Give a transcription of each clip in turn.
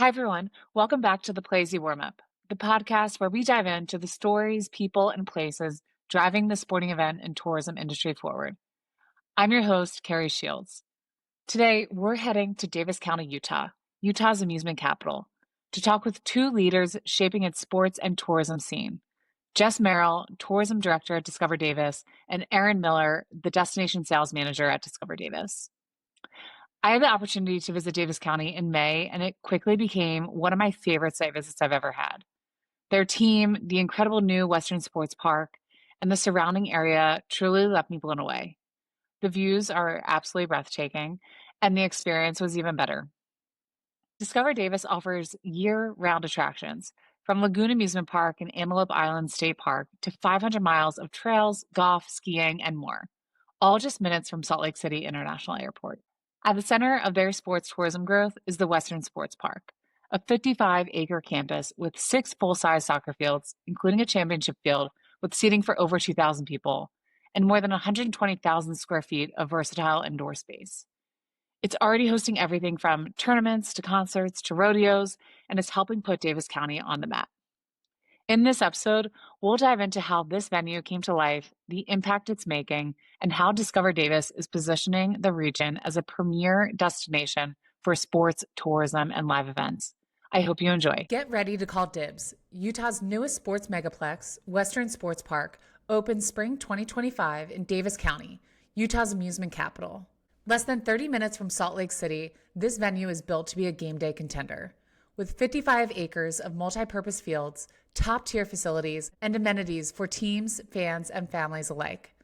Hi, everyone. Welcome back to the Playeasy Warmup, the podcast where we dive into the stories, people, and places driving the sporting event and tourism industry forward. I'm your host, Kerri Shields. Today, we're heading to Davis County, Utah, Utah's amusement capital, to talk with two leaders shaping its sports and tourism scene. Jess Merrill, Tourism Director at Discover Davis, and Erin Miller, the Destination Sales Manager at Discover Davis. I had the opportunity to visit Davis County in May, and it quickly became one of my favorite site visits I've ever had. Their team, the incredible new Western Sports Park, and the surrounding area truly left me blown away. The views are absolutely breathtaking, and the experience was even better. Discover Davis offers year-round attractions, from Lagoon Amusement Park and Antelope Island State Park to 500 miles of trails, golf, skiing, and more, all just minutes from Salt Lake City International Airport. At the center of their sports tourism growth is the Western Sports Park, a 55-acre campus with 6 full-size soccer fields, including a championship field with seating for over 2,000 people, and more than 120,000 square feet of versatile indoor space. It's already hosting everything from tournaments to concerts to rodeos, and is helping put Davis County on the map. In this episode, we'll dive into how this venue came to life, the impact it's making, and how Discover Davis is positioning the region as a premier destination for sports, tourism, and live events. I hope you enjoy. Get ready to call dibs. Utah's newest sports megaplex, Western Sports Park, opens spring 2025 in Davis County, Utah's amusement capital. Less than 30 minutes from Salt Lake City, this venue is built to be a game day contender. With 55 acres of multi-purpose fields, top-tier facilities, and amenities for teams, fans, and families alike.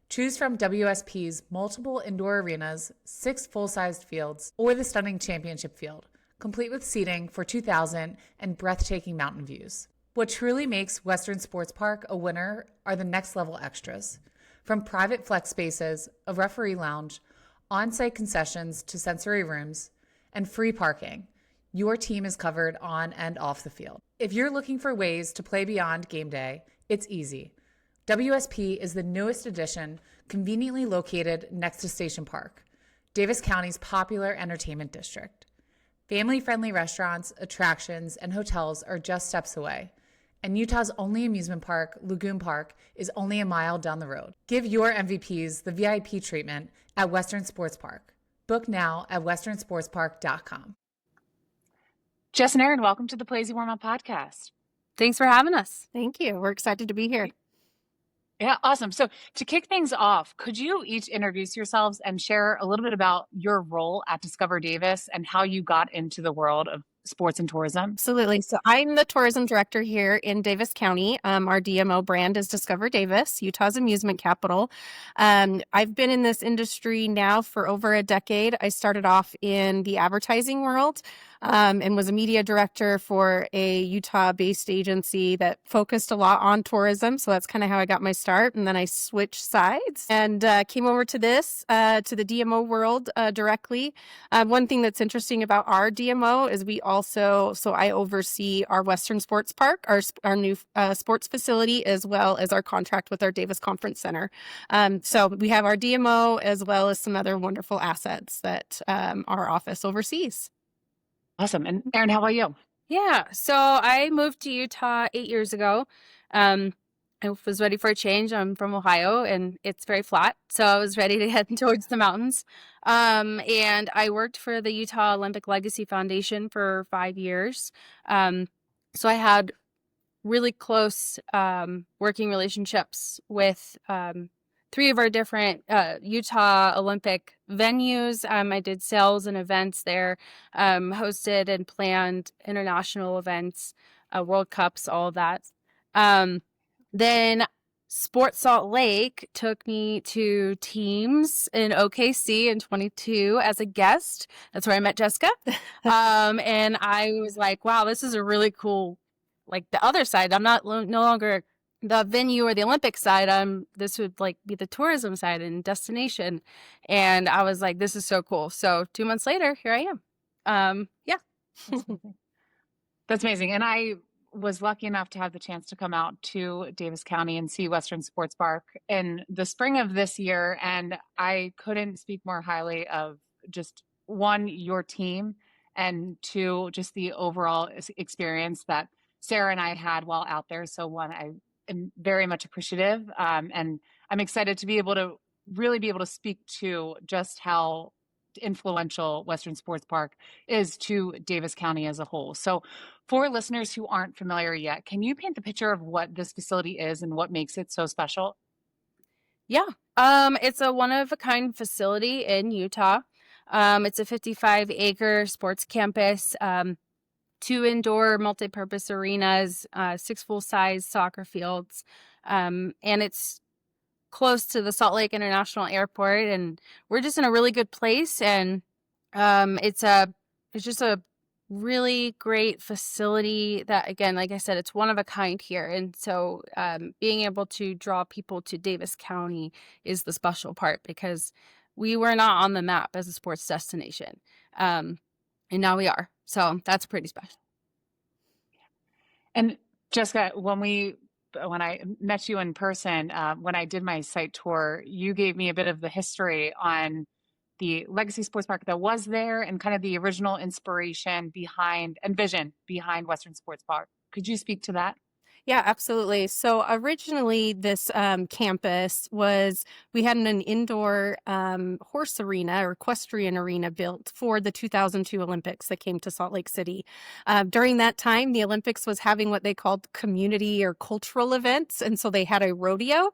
Choose from WSP's multiple indoor arenas, 6 full-sized fields, or the stunning championship field, complete with seating for 2,000 and breathtaking mountain views. What truly makes Western Sports Park a winner are the next-level extras. From private flex spaces, a referee lounge, on-site concessions to sensory rooms, and free parking, your team is covered on and off the field. If you're looking for ways to play beyond game day, it's easy. WSP is the newest addition, conveniently located next to Station Park, Davis County's popular entertainment district. Family-friendly restaurants, attractions, and hotels are just steps away. And Utah's only amusement park, Lagoon Park, is only a mile down the road. Give your MVPs the VIP treatment at Western Sports Park. Book now at westernsportspark.com. Jess and Erin, welcome to the Playeasy Warmup podcast. Thanks for having us. Thank you. We're excited to be here. Yeah, awesome. So to kick things off, could you each introduce yourselves and share a little bit about your role at Discover Davis and how you got into the world of sports and tourism? Absolutely. So I'm the tourism director here in Davis County. Our DMO brand is Discover Davis, Utah's amusement capital. I've been in this industry now for over a decade. I started off in the advertising world. And was a media director for a Utah-based agency that focused a lot on tourism. So that's kind of how I got my start. And then I switched sides and came over to this, to the DMO world directly. One thing that's interesting about our DMO is I oversee our Western Sports Park, our new sports facility, as well as our contract with our Davis Conference Center. So we have our DMO as well as some other wonderful assets that our office oversees. Awesome. And Erin, how about you? Yeah, so I moved to Utah 8 years ago. I was ready for a change. I'm from Ohio, and it's very flat, so I was ready to head towards the mountains. And I worked for the Utah Olympic Legacy Foundation for 5 years. So I had really close working relationships with 3 of our different Utah Olympic venues. I did sales and events there, hosted and planned international events, World Cups, all of that. Then Sports Salt Lake took me to teams in OKC in 22 as a guest. That's where I met Jessica. And I was like, wow, this is a really cool, like the other side. I'm no longer the venue or the Olympic side. This would like be the tourism side and destination. And I was like, this is so cool. So 2 months later, here I am. Yeah. That's amazing. And I was lucky enough to have the chance to come out to Davis County and see Western Sports Park in the spring of this year. And I couldn't speak more highly of just one, your team, and two, just the overall experience that Sarah and I had while out there. So one, I am very much appreciative, and I'm excited to be able to really be able to speak to just how influential Western Sports Park is to Davis County as a whole. So for listeners who aren't familiar yet, can you paint the picture of what this facility is and what makes it so special? Yeah. It's a one-of-a-kind facility in Utah. It's a 55-acre sports campus, two indoor multi-purpose arenas, six full-size soccer fields, and it's close to the Salt Lake International Airport, and we're just in a really good place. And it's just a really great facility that, again, like I said, it's one of a kind here. And so being able to draw people to Davis County is the special part, because we were not on the map as a sports destination. And now we are. So that's pretty special. And Jessica, when I met you in person, when I did my site tour, you gave me a bit of the history on the legacy sports park that was there and kind of the original inspiration behind and vision behind Western Sports Park. Could you speak to that? Yeah, absolutely. So originally, this campus we had an indoor horse arena or equestrian arena built for the 2002 Olympics that came to Salt Lake City. During that time, the Olympics was having what they called community or cultural events. And so they had a rodeo.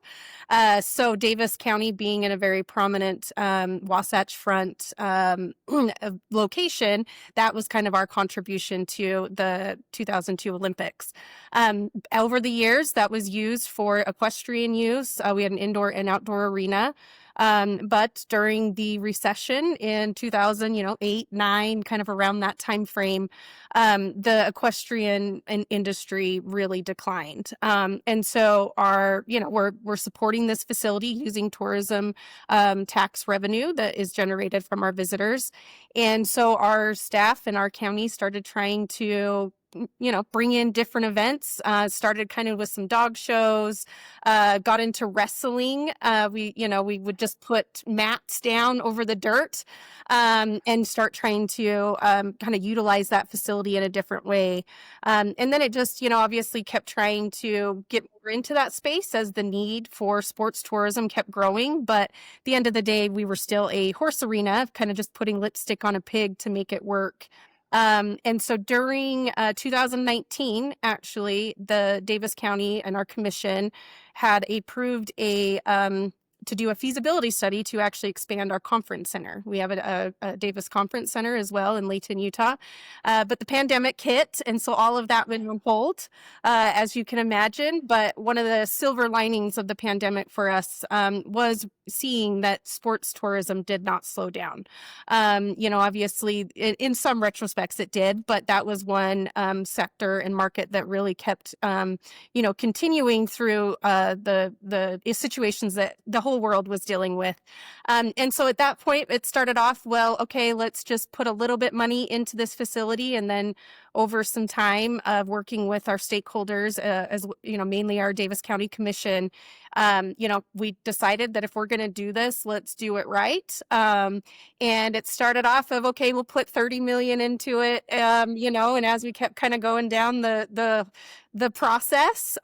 So Davis County, being in a very prominent Wasatch Front location, that was kind of our contribution to the 2002 Olympics. Over the years, that was used for equestrian use. We had an indoor and outdoor arena. But during the recession in 2008, 9, kind of around that time frame, the equestrian industry really declined. And so we're supporting this facility using tourism tax revenue that is generated from our visitors. And so our staff and our county started trying to bring in different events, started kind of with some dog shows, got into wrestling. We would just put mats down over the dirt, and start trying to kind of utilize that facility in a different way. And then it just, obviously kept trying to get more into that space as the need for sports tourism kept growing. But at the end of the day, we were still a horse arena, kind of just putting lipstick on a pig to make it work. And so during 2019, actually, the Davis County and our commission had approved to do a feasibility study to actually expand our conference center. We have a Davis Conference Center as well in Layton, Utah. But the pandemic hit, and so all of that went on hold, as you can imagine. But one of the silver linings of the pandemic for us was seeing that sports tourism did not slow down. Obviously, in some retrospects it did, but that was one sector and market that really kept, continuing through the situations that the whole world was dealing with. And so at that point, it started off, well, okay, let's just put a little bit money into this facility. And then over some time of working with our stakeholders, mainly our Davis County Commission, we decided that if we're going to do this, let's do it right. And it started off of, okay, we'll put 30 million into it, and as we kept kind of going down the process,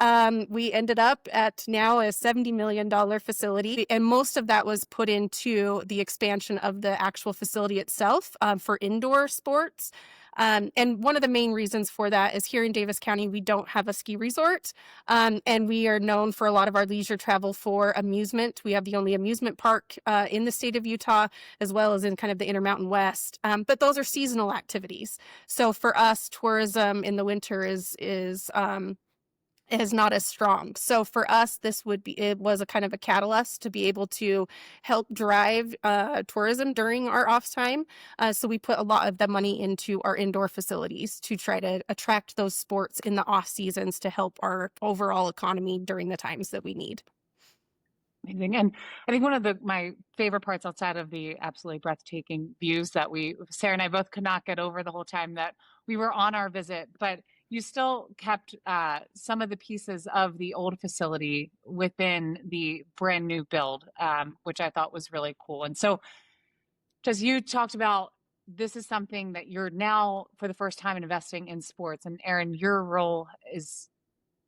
we ended up at now a $70 million facility. And most of that was put into the expansion of the actual facility itself for indoor sports. And one of the main reasons for that is here in Davis County, we don't have a ski resort. And we are known for a lot of our leisure travel for amusement. We have the only amusement park in the state of Utah, as well as in kind of the Intermountain West. But those are seasonal activities. So for us, tourism in the winter is not as strong. So for us, it was a kind of a catalyst to be able to help drive tourism during our off time. So we put a lot of the money into our indoor facilities to try to attract those sports in the off seasons to help our overall economy during the times that we need. Amazing. And I think one of my favorite parts, outside of the absolutely breathtaking views that Sarah and I both could not get over the whole time that we were on our visit, but you still kept some of the pieces of the old facility within the brand new build, which I thought was really cool. And so, just you talked about this is something that you're now for the first time investing in sports. And Erin, your role is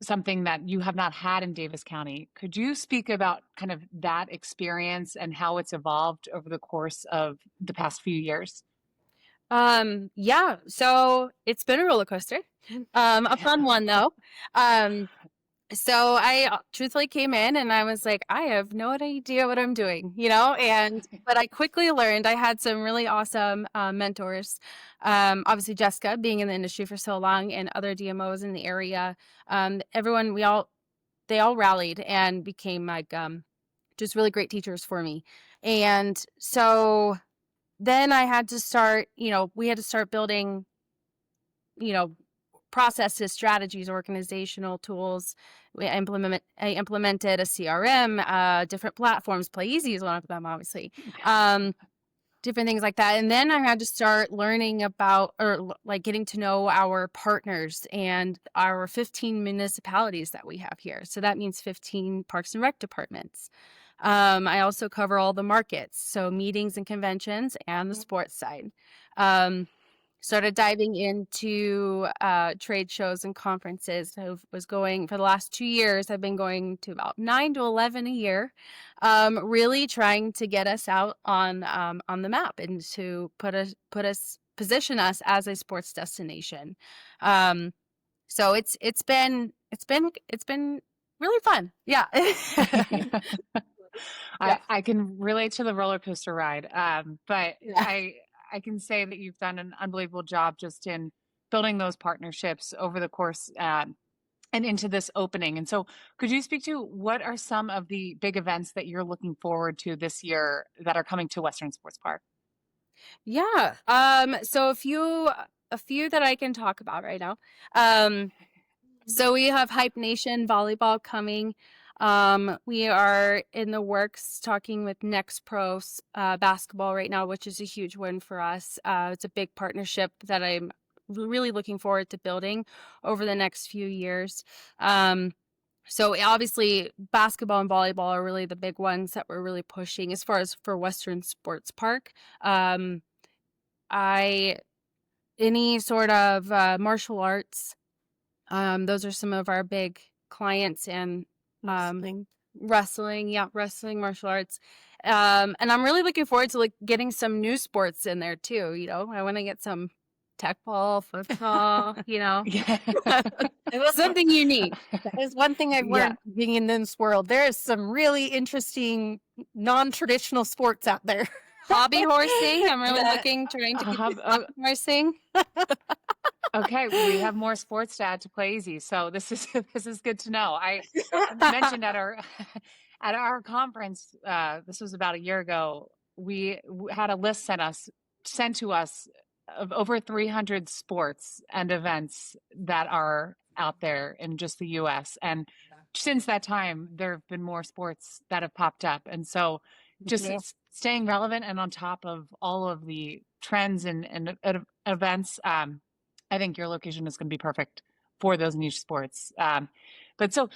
something that you have not had in Davis County. Could you speak about kind of that experience and how it's evolved over the course of the past few years? Yeah, so it's been a roller coaster. A fun one though. Um, so I truthfully came in and I was like, I have no idea what I'm doing, but I quickly learned. I had some really awesome mentors. Obviously Jessica being in the industry for so long and other DMOs in the area. Everyone, they all rallied and became like, just really great teachers for me. And so then I had to start, we had to start building, you know, processes, strategies, organizational tools. I implemented a CRM, different platforms. Playeasy is one of them, obviously. Different things like that. And then I had to start learning about, or like getting to know our partners and our 15 municipalities that we have here. So that means 15 Parks and Rec departments. I also cover all the markets, so meetings and conventions and the sports side. Started diving into trade shows and conferences. I was going for the last 2 years. I've been going to about 9 to 11 a year, really trying to get us out on the map and to position us as a sports destination. So it's been really fun. Yeah. I can relate to the roller coaster ride, but Yeah. I can say that you've done an unbelievable job just in building those partnerships over the course and into this opening. And so, could you speak to what are some of the big events that you're looking forward to this year that are coming to Western Sports Park? Yeah. So a few that I can talk about right now. So we have Hype Nation volleyball coming. We are in the works talking with Next Pro basketball right now, which is a huge win for us. It's a big partnership that I'm really looking forward to building over the next few years. So obviously basketball and volleyball are really the big ones that we're really pushing as far as for Western Sports Park. Any sort of martial arts, those are some of our big clients, and wrestling, martial arts. And I'm really looking forward to like getting some new sports in there too. I want to get some tech ball, football, Yeah. It was something unique. That is one thing I've learned being in this world. There is some really interesting non-traditional sports out there. Hobby horsing. I'm really trying to get hobby horsing. Okay, we have more sports to add to Playeasy, so this is good to know. I mentioned at our conference, this was about a year ago. We had a list sent to us of over 300 sports and events that are out there in just the U.S. And since that time, there have been more sports that have popped up, and so just staying relevant and on top of all of the trends and events. I think your location is going to be perfect for those niche sports. But so,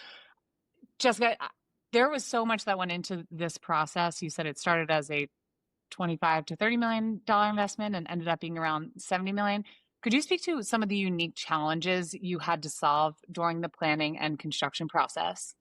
Jessica, there was so much that went into this process. You said it started as a $25 to $30 million investment and ended up being around $70 million. Could you speak to some of the unique challenges you had to solve during the planning and construction process?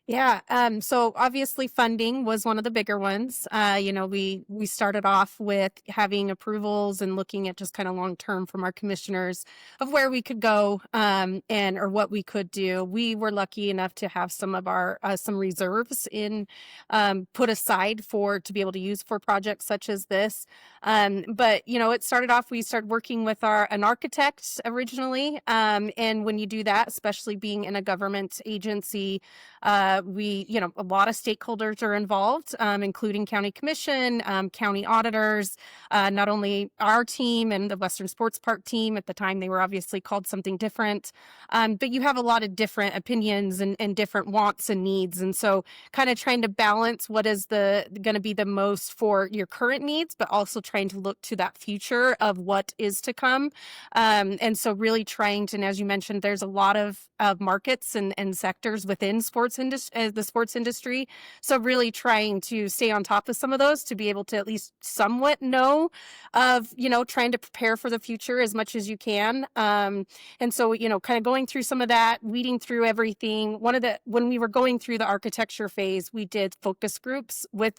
Yeah. So obviously funding was one of the bigger ones. We started off with having approvals and looking at just kind of long term from our commissioners of where we could go or what we could do. We were lucky enough to have some of our some reserves put aside to be able to use for projects such as this. But it started off. We started working with an architect originally, and when you do that, especially being in a government agency. A lot of stakeholders are involved, including county commission, county auditors, not only our team and the Western Sports Park team. At the time, they were obviously called something different. But you have a lot of different opinions and different wants and needs. And so kind of trying to balance what is going to be the most for your current needs, but also trying to look to that future of what is to come. And so really trying to, and as you mentioned, there's a lot of markets and sectors within sports industry the sports industry. So really trying to stay on top of some of those to be able to at least somewhat know of, trying to prepare for the future as much as you can. And so, kind of going through some of that, weeding through everything. When we were going through the architecture phase, we did focus groups with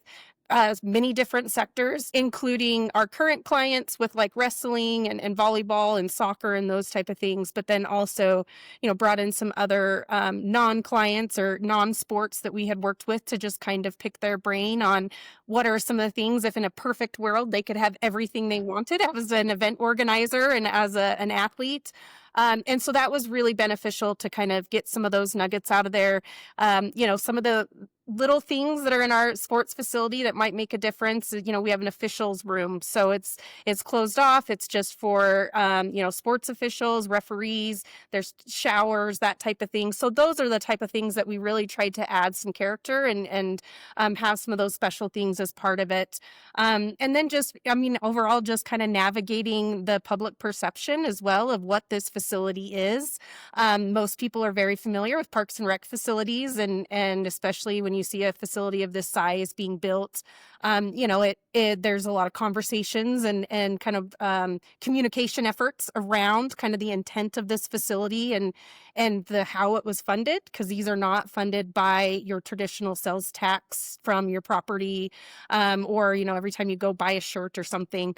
many different sectors, including our current clients with like wrestling and volleyball and soccer and those type of things. But then also, brought in some other non-clients or non-sports that we had worked with to just kind of pick their brain on what are some of the things, if in a perfect world, they could have everything they wanted as an event organizer and as an athlete. And so that was really beneficial to kind of get some of those nuggets out of there. Some of the little things that are in our sports facility that might make a difference. We have an officials room, so it's closed off. It's just for, sports officials, referees, there's showers, that type of thing. So those are the type of things that we really tried to add some character and have some of those special things as part of it. And then overall, just kind of navigating the public perception as well of what this facility is. Most people are very familiar with Parks and Rec facilities, and especially when you see a facility of this size being built, there's a lot of conversations and kind of communication efforts around kind of the intent of this facility and how it was funded, because these are not funded by your traditional sales tax from your property, or every time you go buy a shirt or something.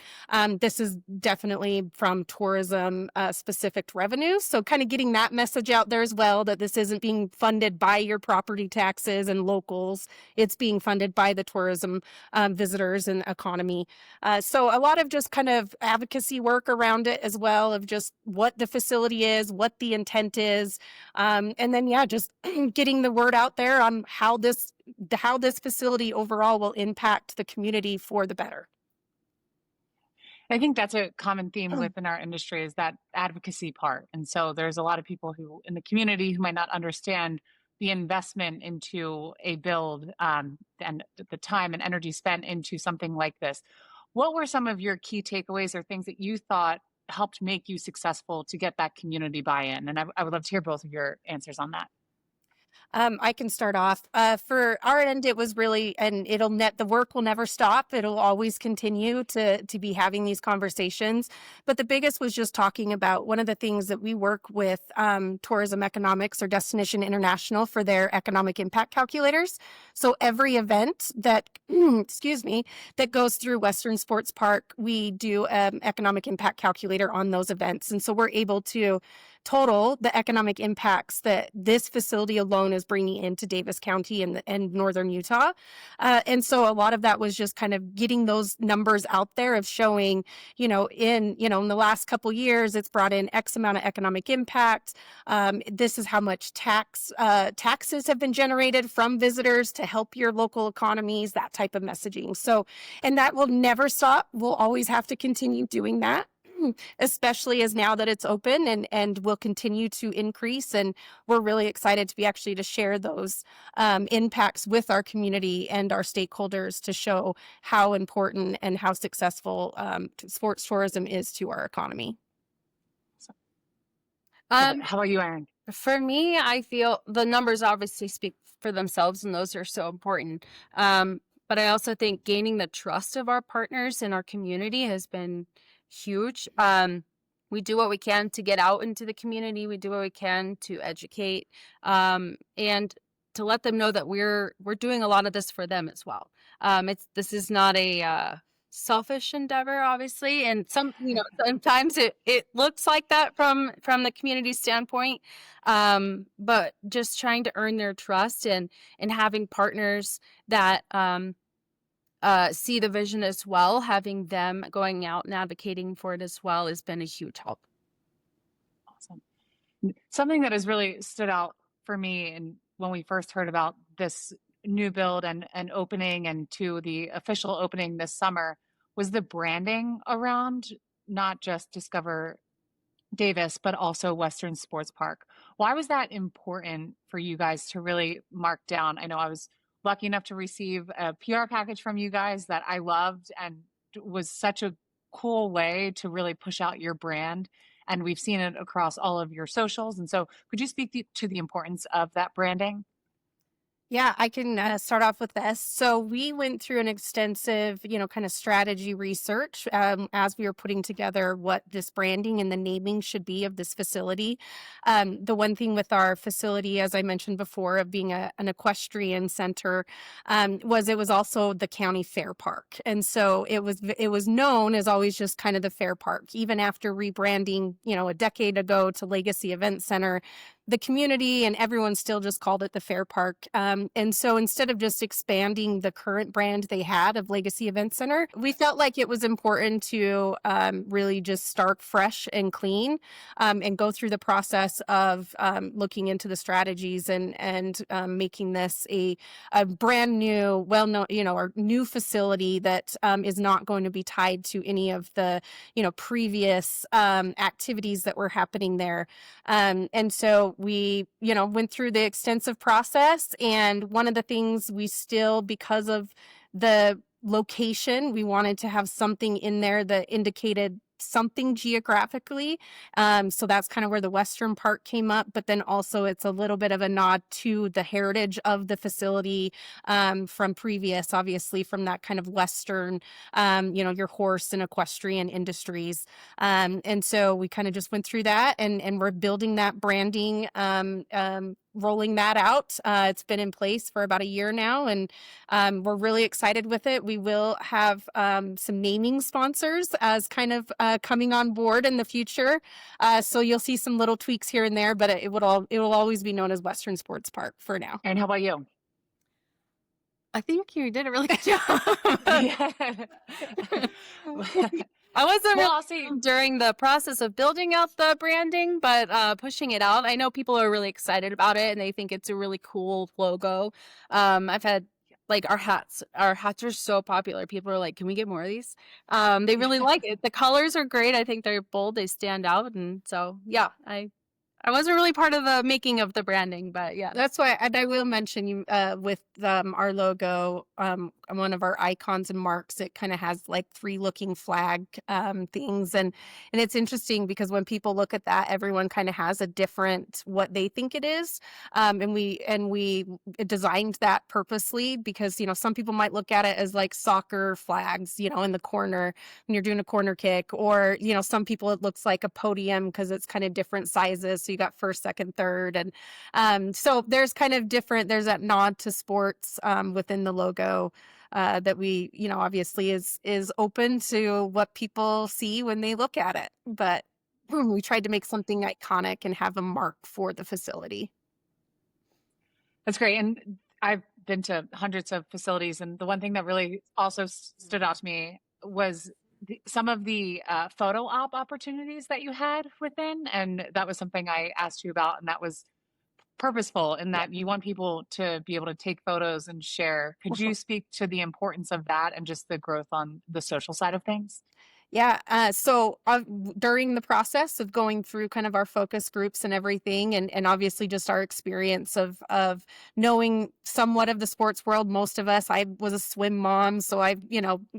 This is definitely from tourism specific revenue. So kind of getting that message out there as well, that this isn't being funded by your property taxes and locals. It's being funded by the tourism visitors and economy. So a lot of just kind of advocacy work around it as well, of just what the facility is, what the intent is. And then, just getting the word out there on how this facility overall will impact the community for the better. I think that's a common theme within our industry, is that advocacy part. And so there's a lot of people who in the community who might not understand the investment into a build, and the time and energy spent into something like this. What were some of your key takeaways or things that you thought helped make you successful to get that community buy-in? And I would love to hear both of your answers on that. I can start off. For our end, it was really, and the work will never stop. It'll always continue to be having these conversations. But the biggest was just talking about one of the things that we work with Tourism Economics or Destination International for their economic impact calculators. So every event that, that goes through Western Sports Park, we do an economic impact calculator on those events. And so we're able to total the economic impacts that this facility alone is bringing into Davis County and northern Utah. And so a lot of that was just kind of getting those numbers out there of showing, in the last couple years, it's brought in X amount of economic impact. This is how much taxes have been generated from visitors to help your local economies, that type of messaging. So, and that will never stop. We'll always have to continue doing that, especially as now that it's open and will continue to increase. And we're really excited to be actually to share those impacts with our community and our stakeholders to show how important and how successful sports tourism is to our economy. How about you, Erin? For me, I feel the numbers obviously speak for themselves, and those are so important. But I also think gaining the trust of our partners in our community has been huge. We do what we can to get out into the community. We do what we can to educate, and to let them know that we're doing a lot of this for them as well. This is not a selfish endeavor, obviously, and sometimes it looks like that from the community standpoint. But just trying to earn their trust and having partners that see the vision as well, having them going out and advocating for it as well has been a huge help. Awesome. Something that has really stood out for me, and when we first heard about this new build and opening and to the official opening this summer, was the branding around not just Discover Davis, but also Western Sports Park. Why was that important for you guys to really mark down? I know I was lucky enough to receive a PR package from you guys that I loved, and was such a cool way to really push out your brand. And we've seen it across all of your socials. And so could you speak to the importance of that branding? Yeah, I can start off with this. So we went through an extensive, kind of strategy research as we were putting together what this branding and the naming should be of this facility. The one thing with our facility, as I mentioned before, of being an equestrian center, was it was also the county fair park, and so it was known as always just kind of the fair park. Even after rebranding, a decade ago to Legacy Event Center, the community and everyone still just called it the Fair Park. And so instead of just expanding the current brand they had of Legacy Event Center, we felt like it was important to really just start fresh and clean, and go through the process of looking into the strategies and making this a brand new, well-known, or new facility that is not going to be tied to any of the, previous activities that were happening there. And so we, went through the extensive process. And one of the things we still, because of the location, we wanted to have something in there that indicated something geographically. So that's kind of where the Western part came up. But then also it's a little bit of a nod to the heritage of the facility from previous, obviously, from that kind of Western, your horse and equestrian industries. And so we kind of just went through that, and we're building that branding, rolling that out. It's been in place for about a year now, and we're really excited with it. We will have some naming sponsors as kind of coming on board in the future. So you'll see some little tweaks here and there, but it will always be known as Western Sports Park for now. And how about you? I think you did a really good job. Yeah. I wasn't Well, really I'll see. during the process of building out the branding, but pushing it out. I know people are really excited about it and they think it's a really cool logo. I've had like our hats are so popular. People are like, can we get more of these? They really like it. The colors are great. I think they're bold. They stand out. And so, yeah, I wasn't really part of the making of the branding, but yeah. That's why, and I will mention you with our logo, one of our icons and marks, it kind of has like 3 looking flag things, and it's interesting because when people look at that, everyone kind of has a different what they think it is, and we designed that purposely because some people might look at it as like soccer flags, in the corner when you're doing a corner kick, or some people it looks like a podium because it's kind of different sizes. So you got first, second, third. And so there's kind of different, there's that nod to sports within the logo that we, obviously is open to what people see when they look at it. But we tried to make something iconic and have a mark for the facility. That's great. And I've been to hundreds of facilities. And the one thing that really also stood out to me was some of the photo op opportunities that you had within. And that was something I asked you about. And that was purposeful in that you want people to be able to take photos and share. Could you speak to the importance of that and just the growth on the social side of things? Yeah. So during the process of going through kind of our focus groups and everything, and obviously just our experience of knowing somewhat of the sports world, most of us, I was a swim mom. So I've,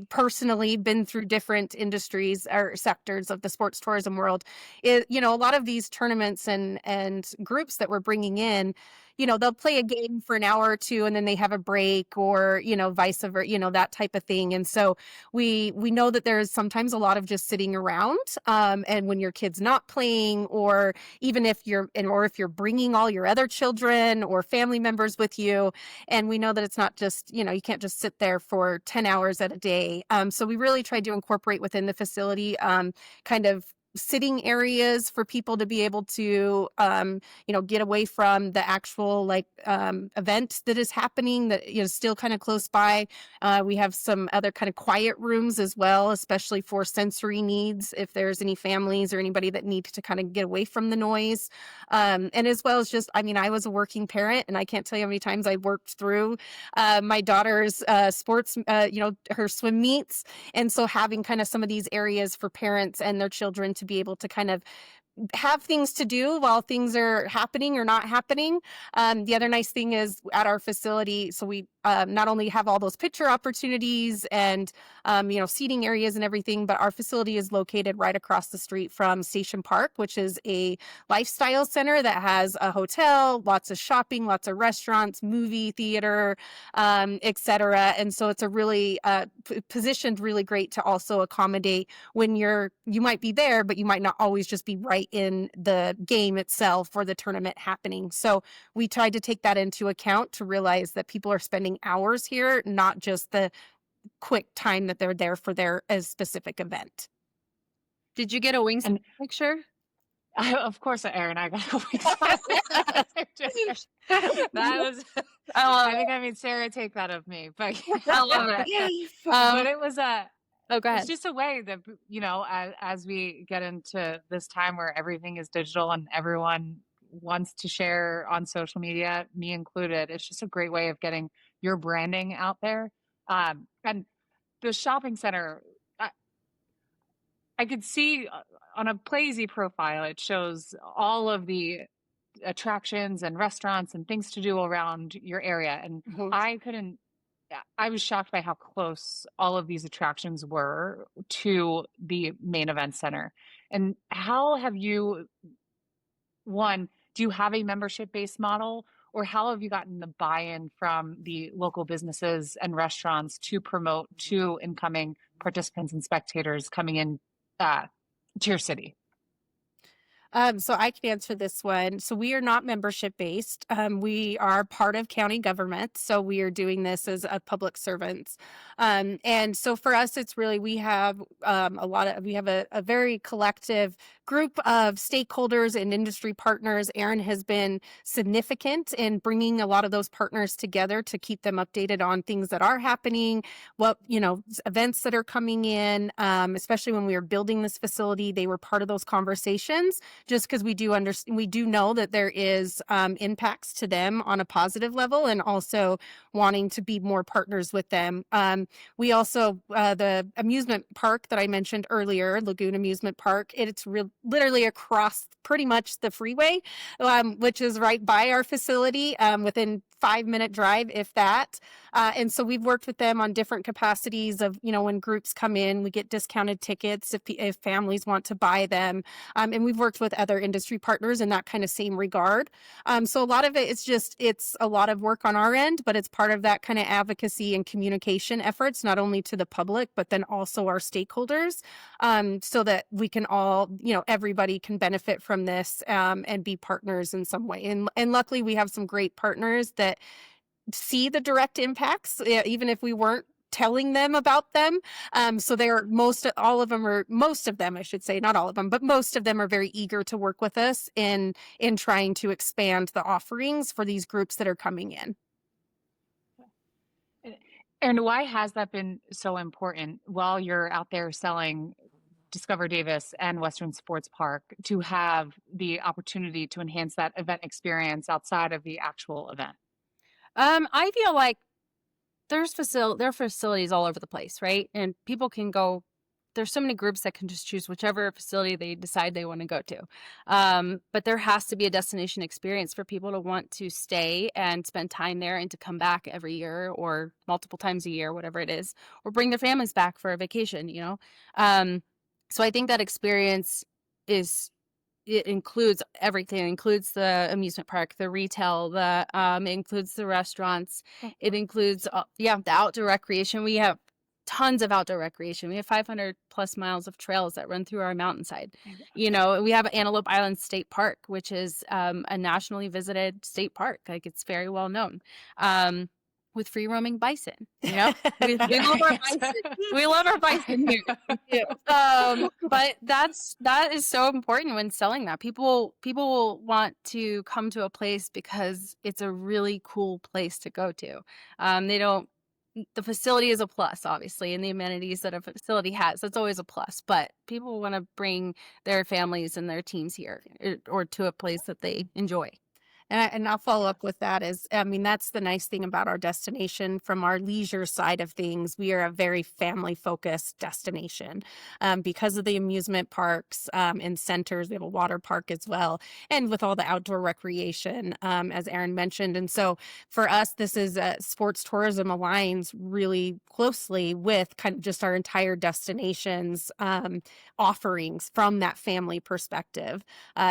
personally been through different industries or sectors of the sports tourism world. A lot of these tournaments and groups that we're bringing in, they'll play a game for an hour or two and then they have a break, or, vice versa, that type of thing. And so we know that there's sometimes a lot of just sitting around. And when your kid's not playing, or even if you're bringing all your other children or family members with you, and we know that it's not just, you can't just sit there for 10 hours at a day. So we really tried to incorporate within the facility, kind of sitting areas for people to be able to, get away from the actual event that is happening that is still kind of close by. We have some other kind of quiet rooms as well, especially for sensory needs, if there's any families or anybody that need to kind of get away from the noise. And as well as just, I was a working parent, and I can't tell you how many times I worked through my daughter's sports, her swim meets. And so having kind of some of these areas for parents and their children to be able to kind of have things to do while things are happening or not happening. The other nice thing is at our facility, so we not only have all those picture opportunities and seating areas and everything, but our facility is located right across the street from Station Park, which is a lifestyle center that has a hotel, lots of shopping, lots of restaurants, movie theater, etc. And so it's a really positioned really great to also accommodate when you might be there, but you might not always just be right in the game itself or the tournament happening. So we tried to take that into account to realize that people are spending hours here, not just the quick time that they're there for their specific event. Did you get a wings picture? Of course, Erin, I got a wings. That was, I think I made Sarah take that of me, but I love it. But it was Oh, go ahead. it's just a way that, as we get into this time where everything is digital and everyone wants to share on social media, me included, it's just a great way of getting your branding out there. And the shopping center, I could see on a Playeasy profile, it shows all of the attractions and restaurants and things to do around your area. And I was shocked by how close all of these attractions were to the main event center. And how have you, do you have a membership-based model, or how have you gotten the buy-in from the local businesses and restaurants to promote to incoming participants and spectators coming in to your city? So I can answer this one. So we are not membership based. We are part of county government. So we are doing this as a public servants. And so for us, it's really, we have a very collective group of stakeholders and industry partners. Erin has been significant in bringing a lot of those partners together to keep them updated on things that are happening, events that are coming in, especially when we were building this facility, they were part of those conversations. Just because we do know that there is impacts to them on a positive level, and also wanting to be more partners with them. We also, the amusement park that I mentioned earlier, Lagoon Amusement Park, it's literally across pretty much the freeway, which is right by our facility, within 5-minute drive, if that. And so we've worked with them on different capacities of, when groups come in, we get discounted tickets if families want to buy them. And we've worked with other industry partners in that kind of same regard. So a lot of it, it's a lot of work on our end, but it's part of that kind of advocacy and communication efforts, not only to the public, but then also our stakeholders, so that we can all, everybody can benefit from this, and be partners in some way. And luckily we have some great partners that see the direct impacts, even if we weren't telling them about them. So most of them, I should say, not all of them, but most of them are very eager to work with us in trying to expand the offerings for these groups that are coming in. And why has that been so important while you're out there selling Discover Davis and Western Sports Park, to have the opportunity to enhance that event experience outside of the actual event? I feel like there are facilities all over the place, right? And people can go, there's so many groups that can just choose whichever facility they decide they want to go to. But there has to be a destination experience for people to want to stay and spend time there, and to come back every year or multiple times a year, whatever it is, or bring their families back for a vacation, So I think that experience it includes everything. It includes the amusement park, the retail, it includes the restaurants. It includes, the outdoor recreation. We have tons of outdoor recreation. We have 500 plus miles of trails that run through our mountainside. We have Antelope Island State Park, which is a nationally visited state park. Like, it's very well known. With free roaming bison, we love our bison. We love our bison here. But that is so important when selling that. People will want to come to a place because it's a really cool place to go to. The facility is a plus, obviously, and the amenities that a facility has, that's always a plus. But people want to bring their families and their teams here, or to a place that they enjoy. And I'll follow up with that is, I mean, that's the nice thing about our destination from our leisure side of things. We are a very family focused destination because of the amusement parks and centers. We have a water park as well. And with all the outdoor recreation, as Erin mentioned. And so for us, this is sports tourism aligns really closely with kind of just our entire destination's offerings from that family perspective.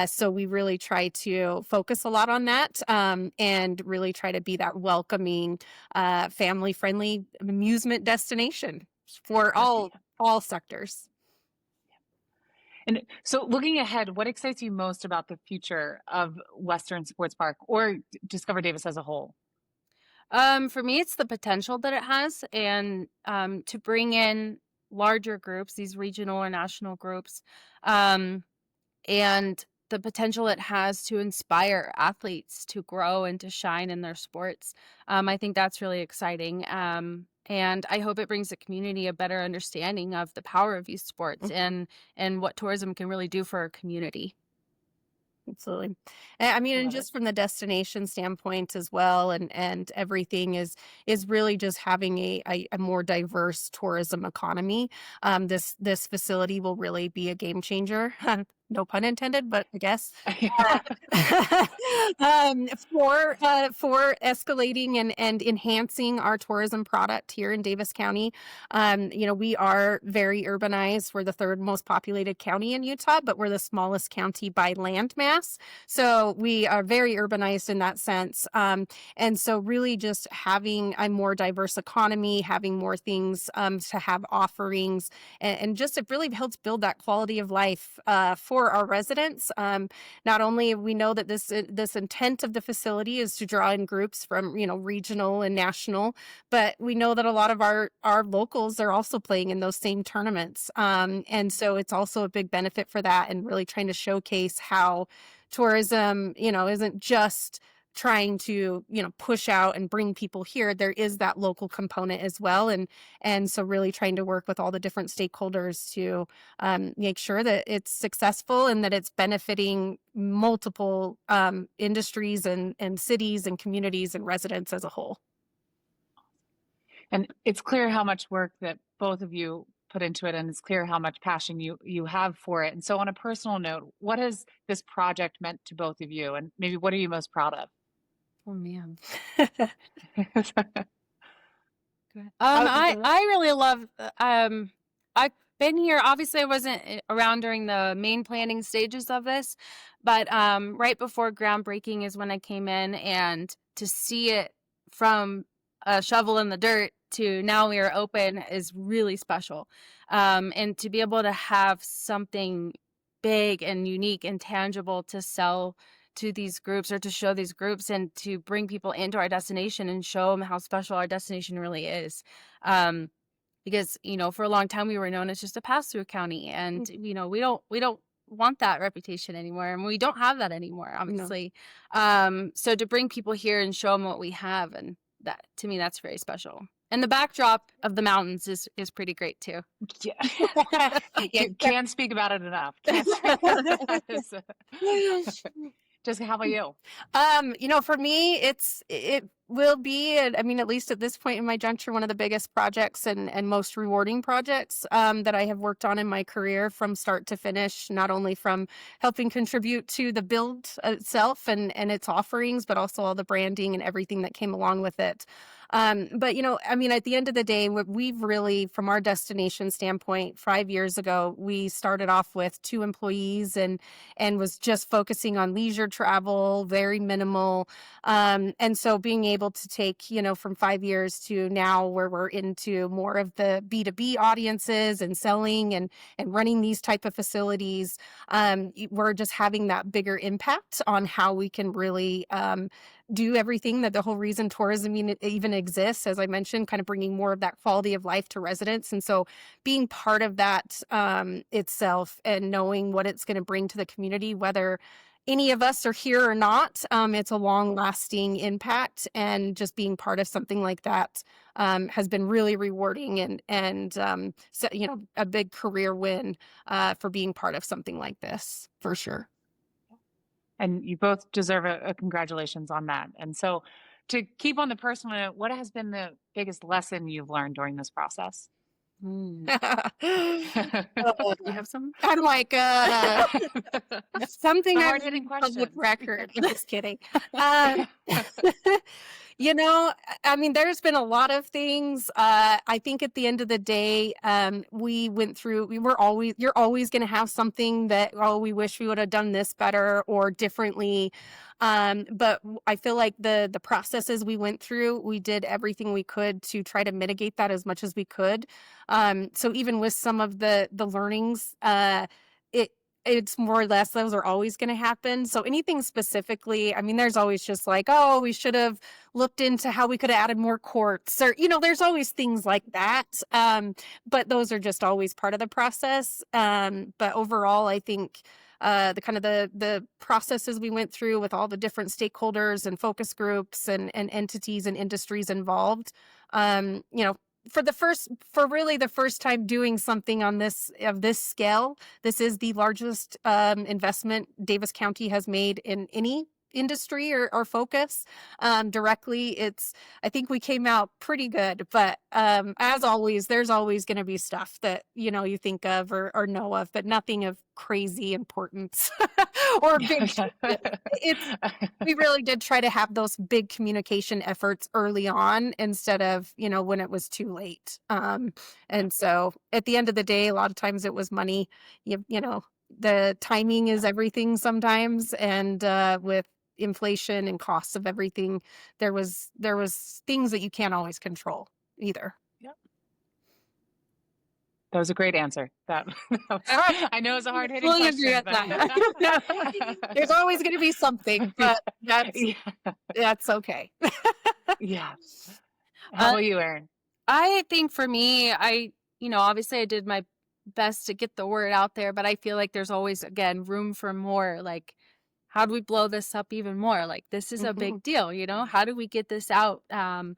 So we really try to focus a lot on that and really try to be that welcoming, family-friendly amusement destination for all sectors. And so looking ahead, what excites you most about the future of Western Sports Park or Discover Davis as a whole? For me, it's the potential that it has, and to bring in larger groups, these regional or national groups, um, and the potential it has to inspire athletes to grow and to shine in their sports. I think that's really exciting. And I hope it brings the community a better understanding of the power of youth sports and what tourism can really do for our community. Absolutely. I mean, and Love it. just from the destination standpoint as well, and everything is really just having a more diverse tourism economy. This facility will really be a game changer. No pun intended, but I guess for escalating and enhancing our tourism product here in Davis County. We are very urbanized. We're the third most populated county in Utah, but we're the smallest county by land mass. So we are very urbanized in that sense. And so really just having a more diverse economy, having more things to have offerings, and just it really helps build that quality of life for our residents. Not only we know that this intent of the facility is to draw in groups from regional and national, but we know that a lot of our locals are also playing in those same tournaments. And so it's also a big benefit for that, and really trying to showcase how tourism, isn't just trying to push out and bring people here. There is that local component as well, and so really trying to work with all the different stakeholders to make sure that it's successful and that it's benefiting multiple industries and cities and communities and residents as a whole. And it's clear how much work that both of you put into it, and it's clear how much passion you have for it. And so on a personal note, what has this project meant to both of you, and maybe what are you most proud of? Oh man. Go ahead. I really love. I've been here. Obviously, I wasn't around during the main planning stages of this, but right before groundbreaking is when I came in, and to see it from a shovel in the dirt to now we are open is really special. And to be able to have something big and unique and tangible to sell to these groups, or to show these groups, and to bring people into our destination and show them how special our destination really is. Because for a long time we were known as just a pass-through county, and we don't want that reputation anymore, and we don't have that anymore, obviously. No. So to bring people here and show them what we have, and that, to me, that's very special. And the backdrop of the mountains is pretty great too. Yeah. Can't speak about it enough. Jessica, how about you? For me, it will be, I mean, at least at this point in my juncture, one of the biggest projects and most rewarding projects that I have worked on in my career from start to finish, not only from helping contribute to the build itself and its offerings, but also all the branding and everything that came along with it. But at the end of the day, we've really, from our destination standpoint, 5 years ago, we started off with 2 employees and was just focusing on leisure travel, very minimal. And so being able to take, from 5 years to now where we're into more of the B2B audiences and selling and running these type of facilities, we're just having that bigger impact on how we can really do everything that the whole reason tourism even exists, as I mentioned, kind of bringing more of that quality of life to residents. And so being part of that itself and knowing what it's going to bring to the community, whether any of us are here or not, it's a long lasting impact, and just being part of something like that has been really rewarding and so, a big career win for being part of something like this, for sure. And you both deserve a congratulations on that. And so to keep on the personal note, what has been the biggest lesson you've learned during this process? Mm. Uh, You have some? I'm like, something The I've hard-hitting learned public questions. record. Just kidding. You know, I mean, there's been a lot of things. I think at the end of the day, you're always going to have something that, oh, we wish we would have done this better or differently. But I feel like the processes we went through, we did everything we could to try to mitigate that as much as we could. So even with some of the learnings, it it's more or less those are always going to happen. So anything specifically, I mean, there's always just like, oh, we should have looked into how we could have added more courts, or there's always things like that. But those are just always part of the process. But overall, I think the processes we went through with all the different stakeholders and focus groups and entities and industries involved, for really the first time doing something on this scale, this is the largest investment Davis County has made in any industry or focus directly. I think we came out pretty good, but as always, there's always going to be stuff that you think of or know of, but nothing of crazy importance or big we really did try to have those big communication efforts early on instead of when it was too late. And so at the end of the day, a lot of times it was money. The timing is everything sometimes, and with inflation and costs of everything, there was things that you can't always control either. Yep. That was a great answer. I know it's a hard hitting question. Agree with that. There's always going to be something, but that's okay. Yeah. How about you, Erin? I think for me, obviously I did my best to get the word out there, but I feel like there's always, again, room for more. Like, how do we blow this up even more? Like, this is a big deal, how do we get this out? And,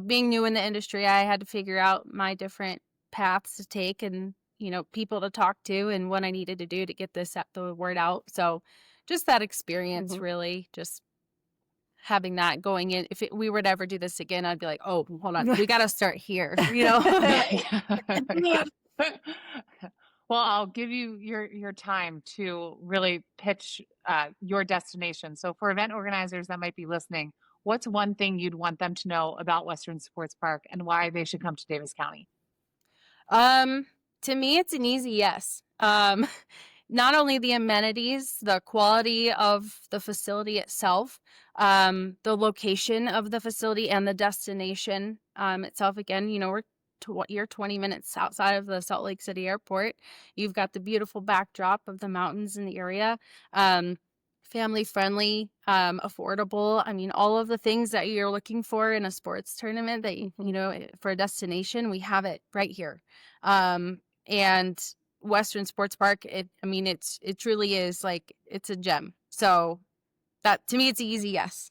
being new in the industry, I had to figure out my different paths to take and, people to talk to and what I needed to do to get the word out. So just that experience, really, just having that going in. If we were to ever do this again, I'd be like, oh, hold on, we got to start here, Well, I'll give you your time to really pitch your destination. So for event organizers that might be listening, what's one thing you'd want them to know about Western Sports Park and why they should come to Davis County? To me, it's an easy yes. Not only the amenities, the quality of the facility itself, the location of the facility and the destination itself. Again, you're 20 minutes outside of the Salt Lake City airport. You've got the beautiful backdrop of the mountains in the area. Family friendly, affordable. I mean, all of the things that you're looking for in a sports tournament that, for a destination, we have it right here. And Western Sports Park, it truly is like, it's a gem. So that, to me, it's an easy yes.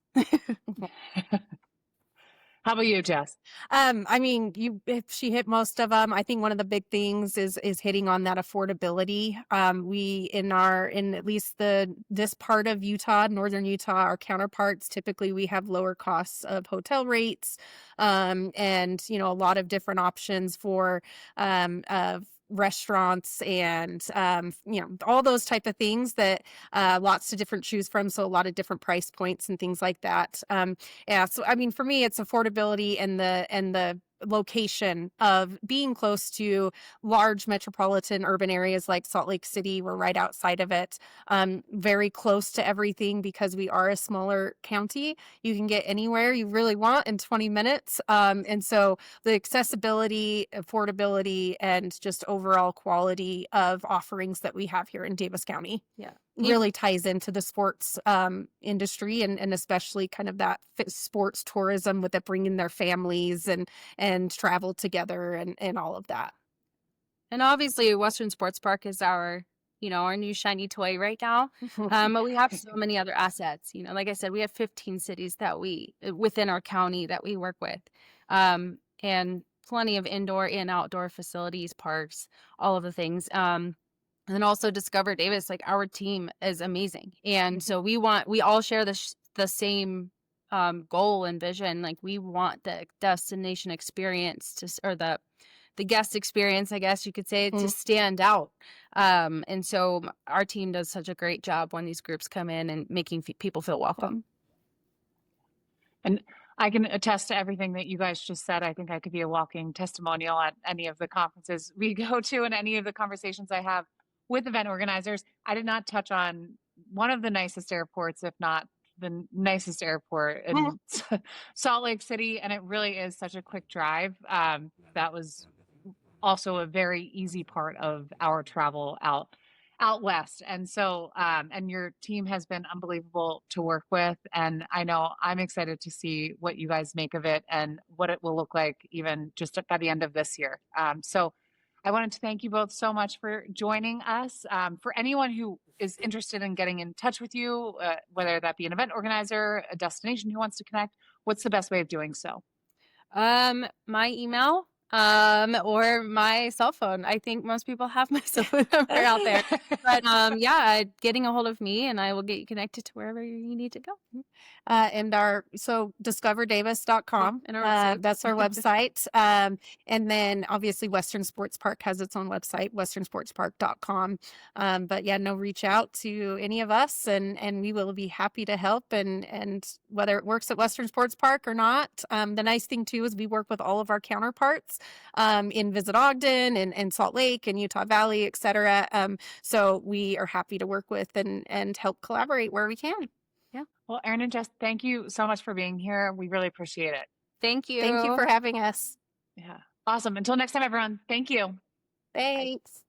How about you, Jess? She hit most of them. I think one of the big things is hitting on that affordability. We in at least this part of Utah, northern Utah, our counterparts, typically we have lower costs of hotel rates, and a lot of different options for of restaurants and all those type of things that lots to different choose from, so a lot of different price points and things like that. So for me, it's affordability and the location of being close to large metropolitan urban areas like Salt Lake City. We're right outside of it, very close to everything because we are a smaller county. You can get anywhere you really want in 20 minutes. And so the accessibility, affordability, and just overall quality of offerings that we have here in Davis County. Yeah. Really ties into the sports industry and especially kind of that sports tourism with it, bringing their families and travel together and all of that. And obviously Western Sports Park is our new shiny toy right now. But we have so many other assets. Like I said, we have 15 cities within our county that we work with. And plenty of indoor and outdoor facilities, parks, all of the things. And then also Discover Davis, like our team is amazing. And so we all share the same goal and vision. Like we want the destination experience or the guest experience, I guess you could say, to stand out. And so our team does such a great job when these groups come in and making people feel welcome. And I can attest to everything that you guys just said. I think I could be a walking testimonial at any of the conferences we go to and any of the conversations I have with event organizers. I did not touch on one of the nicest airports, if not the nicest airport in Salt Lake City. And it really is such a quick drive. That was also a very easy part of our travel out west. And so, and your team has been unbelievable to work with. And I know I'm excited to see what you guys make of it and what it will look like even just by the end of this year. So I wanted to thank you both so much for joining us. For anyone who is interested in getting in touch with you, whether that be an event organizer, a destination who wants to connect, what's the best way of doing so? My email, or my cell phone. I think most people have my cell phone number out there. But yeah, getting a hold of me and I will get you connected to wherever you need to go. And so discoverdavis.com. And our website. That's our website. And then obviously Western Sports Park has its own website, westernsportspark.com. But yeah, reach out to any of us and we will be happy to help. And whether it works at Western Sports Park or not, the nice thing too is we work with all of our counterparts in Visit Ogden and Salt Lake and Utah Valley, et cetera. So we are happy to work with and help collaborate where we can. Yeah. Well, Erin and Jess, thank you so much for being here. We really appreciate it. Thank you. Thank you for having us. Yeah. Awesome. Until next time, everyone. Thank you. Thanks.